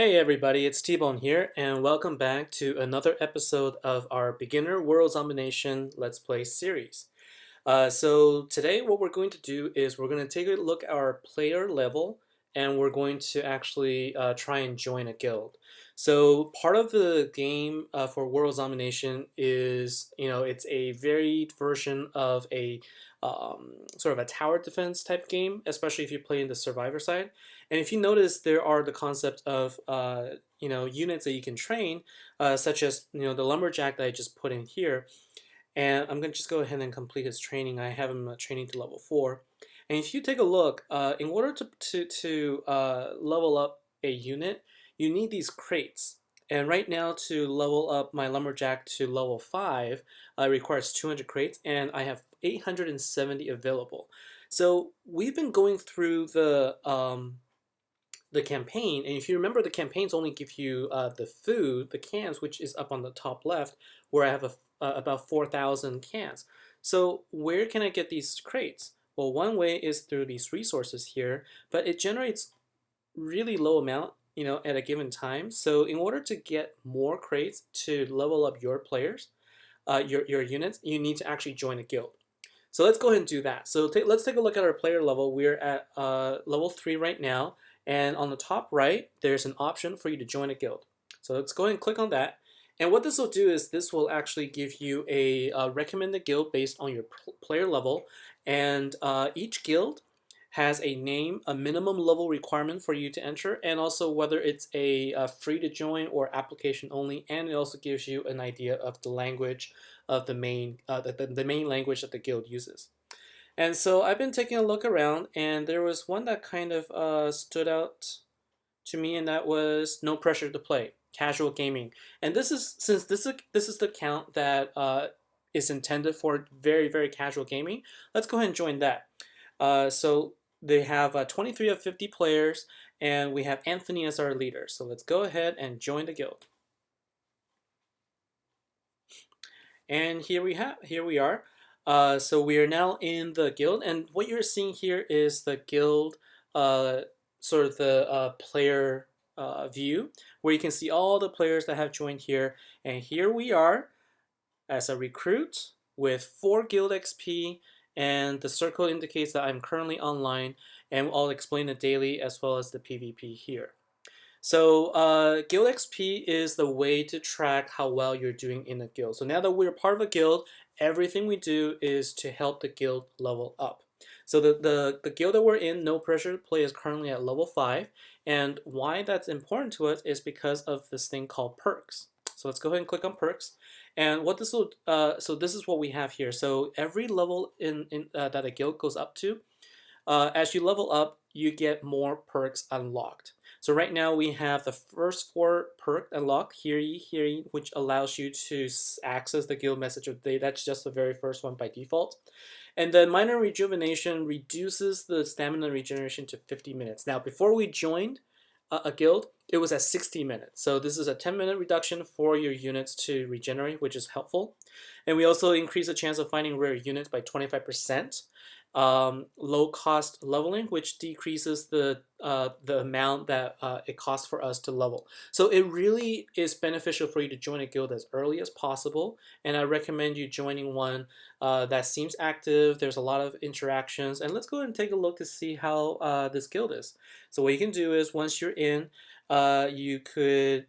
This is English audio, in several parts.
Hey everybody, it's T-Bone here, and welcome back to another episode of our Beginner World Zombination Let's Play series. So today what we're going to do is we're going to take a look at our player level, and we're going to actually try and join a guild. So part of the game for World Zombination is, it's a varied version of a sort of a tower defense type game, especially if you play in the survivor side. And if you notice, there are the concept of units that you can train, such as the lumberjack that I just put in here. And I'm going to just go ahead and complete his training. I have him training to level 4. And if you take a look, in order to level up a unit, you need these crates. And right now, to level up my lumberjack to level 5 requires 200 crates, and I have 870 available. So we've been going through the campaign, and if you remember, the campaigns only give you the food, the cans, which is up on the top left, where I have about 4,000 cans. So where can I get these crates? Well, one way is through these resources here, but it generates really low amount, at a given time. So in order to get more crates to level up your players, your units, you need to actually join a guild. So let's go ahead and do that. So let's take a look at our player level. We're at level 3 right now. And on the top right, there's an option for you to join a guild. So let's go ahead and click on that. And what this will do is this will actually give you a recommended guild based on your player level. And each guild has a name, a minimum level requirement for you to enter, and also whether it's a free to join or application only. And it also gives you an idea of the language of the main language that the guild uses. And so I've been taking a look around, and there was one that kind of stood out to me, and that was no pressure to play, casual gaming. And since this is the account that is intended for very, very casual gaming. Let's go ahead and join that. So they have 23 of 50 players, and we have Anthony as our leader. So let's go ahead and join the guild. And here we are. So we are now in the guild, and what you're seeing here is the guild, sort of the player view, where you can see all the players that have joined here. And here we are as a recruit with 4 guild XP, and the circle indicates that I'm currently online, and I'll explain the daily as well as the PvP here. So guild XP is the way to track how well you're doing in a guild. So now that we're part of a guild, everything we do is to help the guild level up. So the guild that we're in, No Pressure to Play, is currently at level 5. And why that's important to us is because of this thing called perks. So let's go ahead and click on perks. And what this will, so this is what we have here. So every level that a guild goes up to, as you level up, you get more perks unlocked. So right now we have the first 4 perk unlocked, Hear Ye, Hear Ye, which allows you to access the guild message of the day. That's just the very first one by default. And then Minor Rejuvenation reduces the stamina regeneration to 50 minutes. Now, before we joined a guild, it was at 60 minutes. So this is a 10-minute reduction for your units to regenerate, which is helpful. And we also increase the chance of finding rare units by 25%. Low cost leveling, which decreases the amount that it costs for us to level. So it really is beneficial for you to join a guild as early as possible, and I recommend you joining one that seems active. There's a lot of interactions, and let's go ahead and take a look to see how this guild is. So what you can do is, once you're in, you could,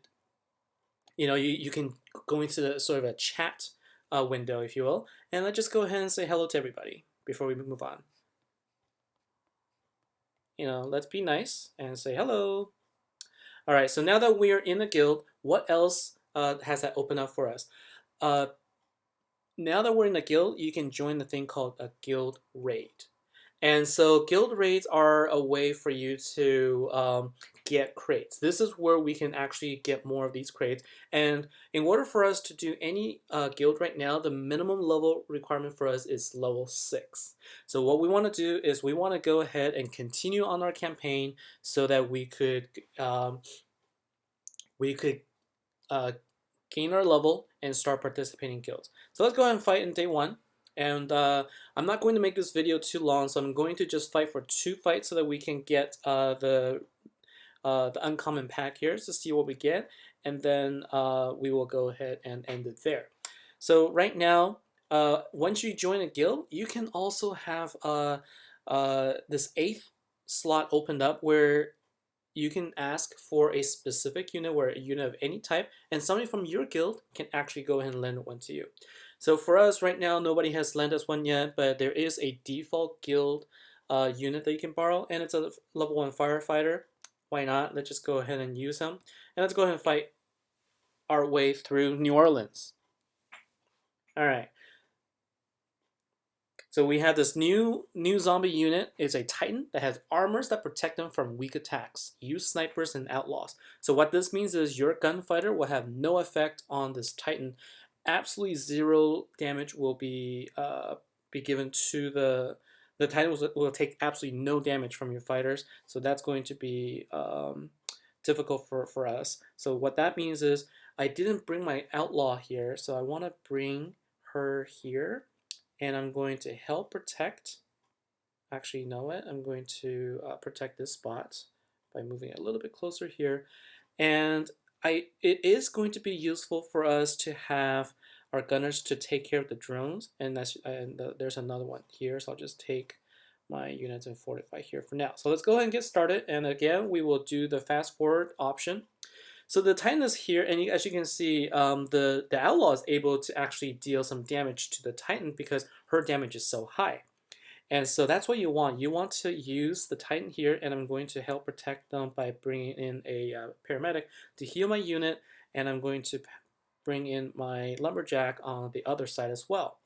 you can go into the sort of a chat window, if you will, and let's just go ahead and say hello to everybody before we move on. Let's be nice and say hello. All right, so now that we are in the guild, what else has that opened up for us? Now that we're in the guild, you can join the thing called a guild raid. And so guild raids are a way for you to get crates. This is where we can actually get more of these crates. And in order for us to do any guild right now, the minimum level requirement for us is level 6. So what we want to do is we want to go ahead and continue on our campaign so that we could gain our level and start participating in guilds. So let's go ahead and fight in day 1. And I'm not going to make this video too long, so I'm going to just fight for 2 fights so that we can get the the uncommon pack here to see what we get, and then we will go ahead and end it there. So right now, once you join a guild, you can also have this 8th slot opened up where you can ask for a specific unit, where a unit of any type, and somebody from your guild can actually go ahead and lend one to you. So for us right now, nobody has lent us one yet, but there is a default guild unit that you can borrow, and it's a level 1 firefighter. Why not? Let's just go ahead and use him, and let's go ahead and fight our way through New Orleans. All right. So we have this new zombie unit. It's a Titan that has armors that protect them from weak attacks. Use snipers and outlaws. So what this means is your gunfighter will have no effect on this Titan. Absolutely 0 damage will be given to the Titan. Will take absolutely no damage from your fighters. So that's going to be difficult for us. So what that means is I didn't bring my outlaw here, so I want to bring her here. And I'm going to help protect. Actually, you know what? I'm going to protect this spot by moving it a little bit closer here. And it is going to be useful for us to have our gunners to take care of the drones. And there's another one here. So I'll just take my units and fortify here for now. So let's go ahead and get started. And again, we will do the fast forward option. So the Titan is here, and as you can see, the Outlaw is able to actually deal some damage to the Titan because her damage is so high. And so that's what you want. You want to use the Titan here, and I'm going to help protect them by bringing in a paramedic to heal my unit, and I'm going to bring in my lumberjack on the other side as well.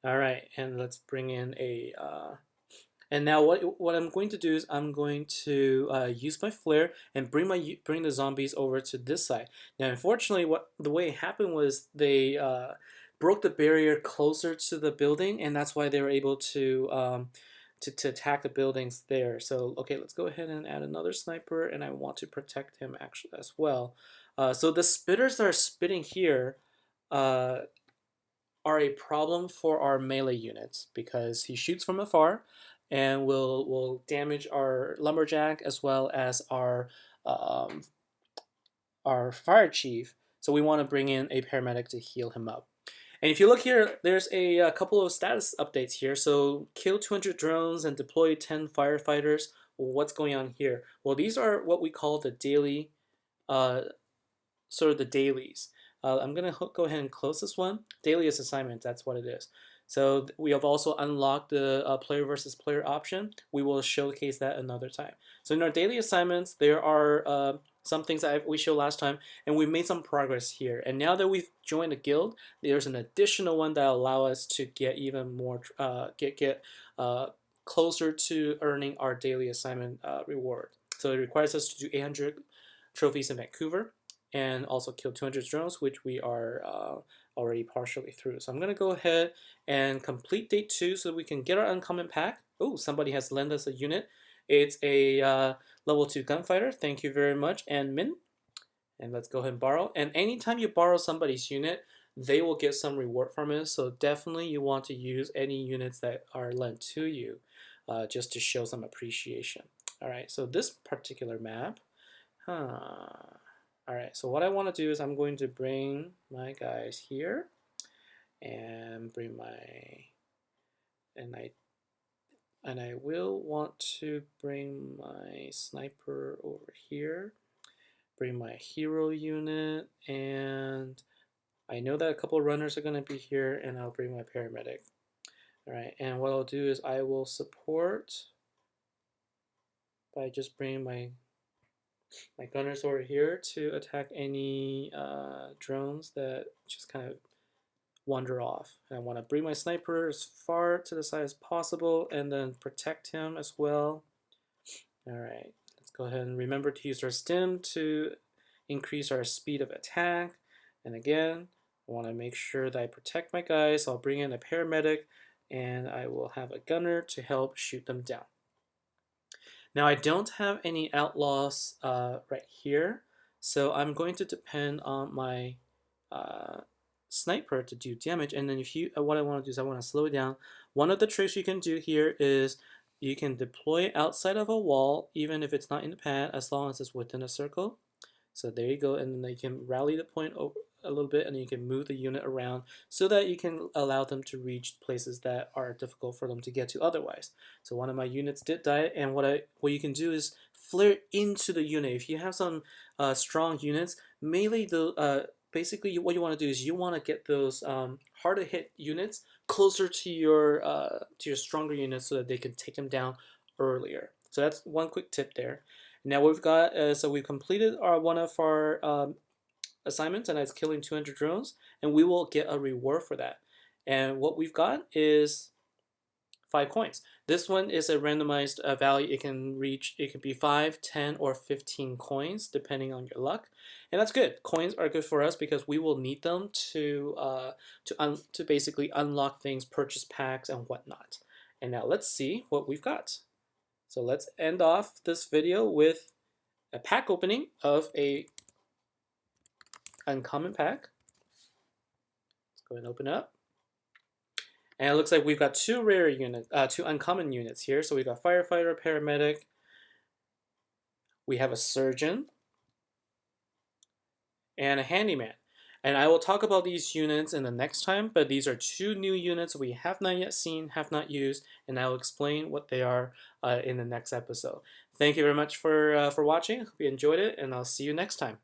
All right, and let's bring in a and now what I'm going to do is I'm going to use my flare and bring the zombies over to this side. Now, unfortunately, the way it happened was they broke the barrier closer to the building, and that's why they were able to attack the buildings there. So okay, let's go ahead and add another sniper, and I want to protect him actually as well. So the spitters that are spitting here are a problem for our melee units because he shoots from afar and will damage our lumberjack as well as um, our fire chief. So we want to bring in a paramedic to heal him up. And if you look here, there's a couple of status updates here. So kill 200 drones and deploy 10 firefighters. Well, what's going on here? Well, these are what we call the daily, sort of the dailies. I'm going to go ahead and close this one. Daily is assignment, that's what it is. So we have also unlocked the player versus player option. We will showcase that another time. So in our daily assignments, there are some things that we showed last time, and we made some progress here. And now that we've joined a guild, there's an additional one that allow us to get even more, closer to earning our daily assignment reward. So it requires us to do 800 trophies in Vancouver and also kill 200 drones, which we are already partially through. So I'm going to go ahead and complete day 2 so we can get our uncommon pack. Oh, somebody has lent us a unit. It's a level 2 gunfighter. Thank you very much, and Min. And let's go ahead and borrow. And anytime you borrow somebody's unit, they will get some reward from it. So definitely you want to use any units that are lent to you just to show some appreciation. All right, so this particular map, Alright, so what I want to do is I'm going to bring my guys here and bring my, and I will want to bring my sniper over here, bring my hero unit, and I know that a couple of runners are going to be here, and I'll bring my paramedic. Alright, and what I'll do is I will support by just bringing my gunners over here to attack any drones that just kind of wander off. And I want to bring my sniper as far to the side as possible and then protect him as well. Alright, let's go ahead and remember to use our stim to increase our speed of attack. And again, I want to make sure that I protect my guys. So I'll bring in a paramedic and I will have a gunner to help shoot them down. Now I don't have any outlaws right here, so I'm going to depend on my sniper to do damage. And then what I want to do is I want to slow it down. One of the tricks you can do here is You can deploy outside of a wall, even if it's not in the pad, as long as it's within a circle. So there you go, and then you can rally the point over a little bit, and you can move the unit around so that you can allow them to reach places that are difficult for them to get to otherwise. So one of my units did die, and what you can do is flare into the unit. If you have some strong units, melee basically what you want to do is you want to get those hard to hit units closer to your stronger units so that they can take them down earlier. So that's one quick tip there. Now we've got so we've completed one of our assignments, and that's killing 200 drones, and we will get a reward for that. And what we've got is 5 coins. This one is a randomized value. It can be 5, 10, or 15 coins depending on your luck, and that's good. Coins are good for us because we will need them to basically unlock things, purchase packs, and whatnot. And now let's see what we've got. So let's end off this video with a pack opening of a uncommon pack. Let's go ahead and open it up. And it looks like we've got two uncommon units here. So we've got firefighter, paramedic. We have a surgeon and a handyman. And I will talk about these units in the next time, but these are two new units we have not yet seen, have not used, and I will explain what they are in the next episode. Thank you very much for watching. Hope you enjoyed it, and I'll see you next time.